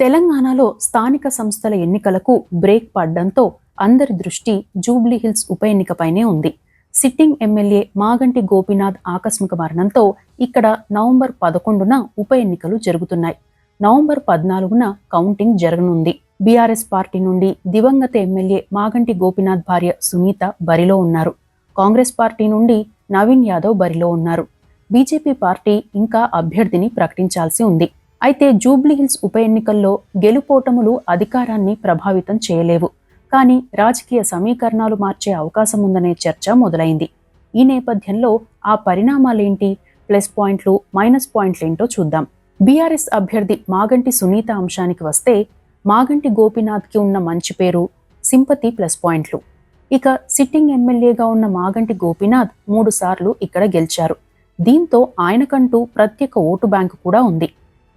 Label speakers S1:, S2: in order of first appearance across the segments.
S1: తెలంగాణలో స్థానిక సంస్థల ఎన్నికలకు బ్రేక్ పడ్డంతో అందరి దృష్టి జూబ్లీహిల్స్ ఉప ఎన్నికపైనే ఉంది. సిట్టింగ్ ఎమ్మెల్యే మాగంటి గోపీనాథ్ ఆకస్మిక మరణంతో ఇక్కడ నవంబర్ 11న ఉప ఎన్నికలు జరుగుతున్నాయి. నవంబర్ 14న కౌంటింగ్ జరగనుంది. బీఆర్ఎస్ పార్టీ నుండి దివంగత ఎమ్మెల్యే మాగంటి గోపీనాథ్ భార్య సునీత బరిలో ఉన్నారు. కాంగ్రెస్ పార్టీ నుండి నవీన్ యాదవ్ బరిలో ఉన్నారు. బీజేపీ పార్టీ ఇంకా అభ్యర్థిని ప్రకటించాల్సి ఉంది. అయితే జూబ్లీహిల్స్ ఉప ఎన్నికల్లో గెలుపోటములు అధికారాన్ని ప్రభావితం చేయలేవు. కానీ రాజకీయ సమీకరణాలు మార్చే అవకాశం ఉందనే చర్చ మొదలైంది. ఈ నేపథ్యంలో ఆ పరిణామాలేంటి, ప్లస్ పాయింట్లు, మైనస్ పాయింట్లేంటో చూద్దాం. బీఆర్ఎస్ అభ్యర్థి మాగంటి సునీత అంశానికి వస్తే, మాగంటి గోపీనాథ్కి ఉన్న మంచి పేరు, సింపతి ప్లస్ పాయింట్లు. ఇక సిట్టింగ్ ఎమ్మెల్యేగా ఉన్న మాగంటి గోపీనాథ్ 3 సార్లు ఇక్కడ గెలిచారు. దీంతో ఆయనకంటూ ప్రత్యేక ఓటు బ్యాంకు కూడా ఉంది.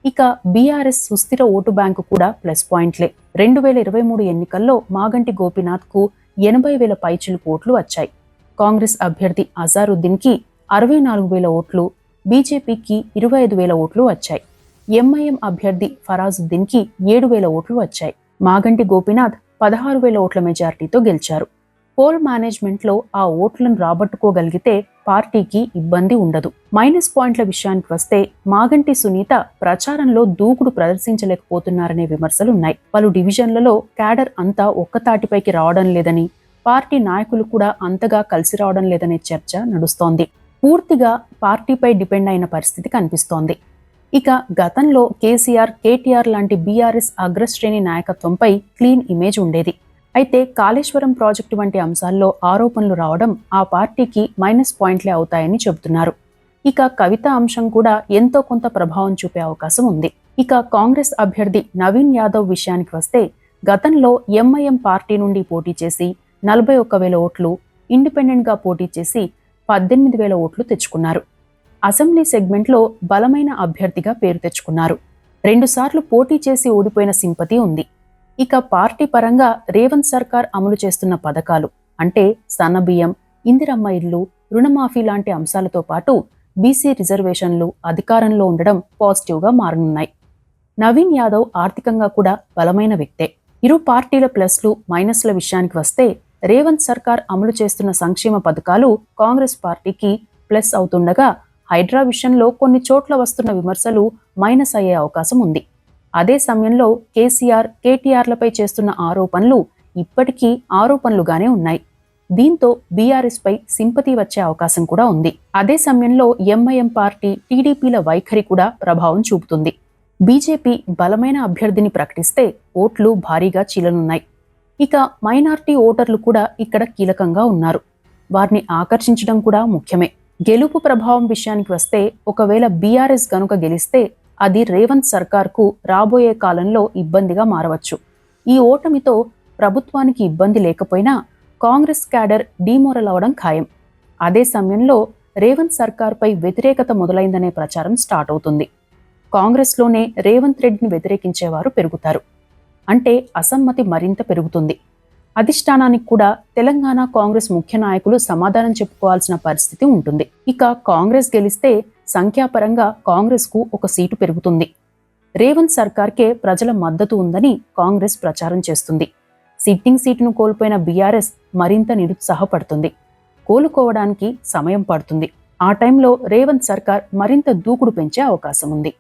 S1: ఇక బీఆర్ఎస్ సుస్థిర ఓటు బ్యాంకు కూడా ప్లస్ పాయింట్లే. 2023 ఎన్నికల్లో మాగంటి గోపీనాథ్కు 80,000 పైచిలుకు ఓట్లు వచ్చాయి. కాంగ్రెస్ అభ్యర్థి అజారుద్దీన్కి 64,000 ఓట్లు, బీజేపీకి 25,000 ఓట్లు వచ్చాయి. ఎంఐఎం అభ్యర్థి ఫరాజుద్దీన్కి 7,000 ఓట్లు వచ్చాయి. మాగంటి గోపీనాథ్ 16,000 ఓట్ల మెజారిటీతో గెలిచారు. పోల్ మేనేజ్మెంట్లో ఆ ఓట్లను రాబట్టుకోగలిగితే పార్టీకి ఇబ్బంది ఉండదు. మైనస్ పాయింట్ల విషయానికి వస్తే, మాగంటి సునీత ప్రచారంలో దూకుడు ప్రదర్శించలేకపోతున్నారనే విమర్శలున్నాయి. పలు డివిజన్లలో క్యాడర్ అంతా ఒక్కతాటిపైకి రావడం లేదని, పార్టీ నాయకులు కూడా అంతగా కలిసి రావడం లేదనే చర్చ నడుస్తోంది. పూర్తిగా పార్టీపై డిపెండ్ అయిన పరిస్థితి కనిపిస్తోంది. ఇక గతంలో కేసీఆర్, కేటీఆర్ లాంటి బీఆర్ఎస్ అగ్రశ్రేణి నాయకత్వంపై క్లీన్ ఇమేజ్ ఉండేది. అయితే కాళేశ్వరం ప్రాజెక్టు వంటి అంశాల్లో ఆరోపణలు రావడం ఆ పార్టీకి మైనస్ పాయింట్లే అవుతాయని చెబుతున్నారు. ఇక కవిత అంశం కూడా ఎంతో కొంత ప్రభావం చూపే అవకాశం ఉంది. ఇక కాంగ్రెస్ అభ్యర్థి నవీన్ యాదవ్ విషయానికి వస్తే, గతంలో ఎంఐఎం పార్టీ నుండి పోటీ చేసి 41,000 ఓట్లు, ఇండిపెండెంట్గా పోటీ చేసి 18,000 ఓట్లు తెచ్చుకున్నారు. అసెంబ్లీ సెగ్మెంట్లో బలమైన అభ్యర్థిగా పేరు తెచ్చుకున్నారు. 2 సార్లు పోటీ చేసి ఓడిపోయిన సింపతి ఉంది. ఇక పార్టీ పరంగా రేవంత్ సర్కార్ అమలు చేస్తున్న పథకాలు అంటే సన్నబియ్యం, ఇందిరమ్మ ఇల్లు, రుణమాఫీ లాంటి అంశాలతో పాటు బీసీ రిజర్వేషన్లు అధికారంలో ఉండడం పాజిటివ్గా మారనున్నాయి. నవీన్ యాదవ్ ఆర్థికంగా కూడా బలమైన వ్యక్తే. ఇరు పార్టీల ప్లస్లు, మైనస్ల విషయానికి వస్తే, రేవంత్ సర్కార్ అమలు చేస్తున్న సంక్షేమ పథకాలు కాంగ్రెస్ పార్టీకి ప్లస్ అవుతుండగా, హైడ్రా విషయంలో కొన్ని చోట్ల వస్తున్న విమర్శలు మైనస్ అయ్యే అవకాశం ఉంది. అదే సమయంలో కేసీఆర్, కేటీఆర్లపై చేస్తున్న ఆరోపణలు ఇప్పటికీ ఆరోపణలుగానే ఉన్నాయి. దీంతో బీఆర్ఎస్ పై సింపతి వచ్చే అవకాశం కూడా ఉంది. అదే సమయంలో ఎంఐఎం పార్టీ, టీడీపీల వైఖరి కూడా ప్రభావం చూపుతుంది. బీజేపీ బలమైన అభ్యర్థిని ప్రకటిస్తే ఓట్లు భారీగా చీలనున్నాయి. ఇక మైనార్టీ ఓటర్లు కూడా ఇక్కడ కీలకంగా ఉన్నారు. వారిని ఆకర్షించడం కూడా ముఖ్యమే. గెలుపు ప్రభావం విషయానికి వస్తే, ఒకవేళ బీఆర్ఎస్ గనుక గెలిస్తే అది రేవంత్ సర్కార్కు రాబోయే కాలంలో ఇబ్బందిగా మారవచ్చు. ఈ ఓటమితో ప్రభుత్వానికి ఇబ్బంది లేకపోయినా కాంగ్రెస్ క్యాడర్ డీమోరల్ అవడం ఖాయం. అదే సమయంలో రేవంత్ సర్కార్పై వ్యతిరేకత మొదలైందనే ప్రచారం స్టార్ట్ అవుతుంది. కాంగ్రెస్లోనే రేవంత్ రెడ్డిని వ్యతిరేకించేవారు పెరుగుతారు. అంటే అసమ్మతి మరింత పెరుగుతుంది. అధిష్టానానికి కూడా తెలంగాణ కాంగ్రెస్ ముఖ్య నాయకులు సమాధానం చెప్పుకోవాల్సిన పరిస్థితి ఉంటుంది. ఇక కాంగ్రెస్ గెలిస్తే సంఖ్యాపరంగా కాంగ్రెస్కు 1 సీటు పెరుగుతుంది. రేవంత్ సర్కార్కే ప్రజల మద్దతు ఉందని కాంగ్రెస్ ప్రచారం చేస్తుంది. సిట్టింగ్ సీటును కోల్పోయిన బీఆర్ఎస్ మరింత నిరుత్సాహపడుతుంది. కోలుకోవడానికి సమయం పడుతుంది. ఆ టైంలో రేవంత్ సర్కార్ మరింత దూకుడు పెంచే అవకాశం ఉంది.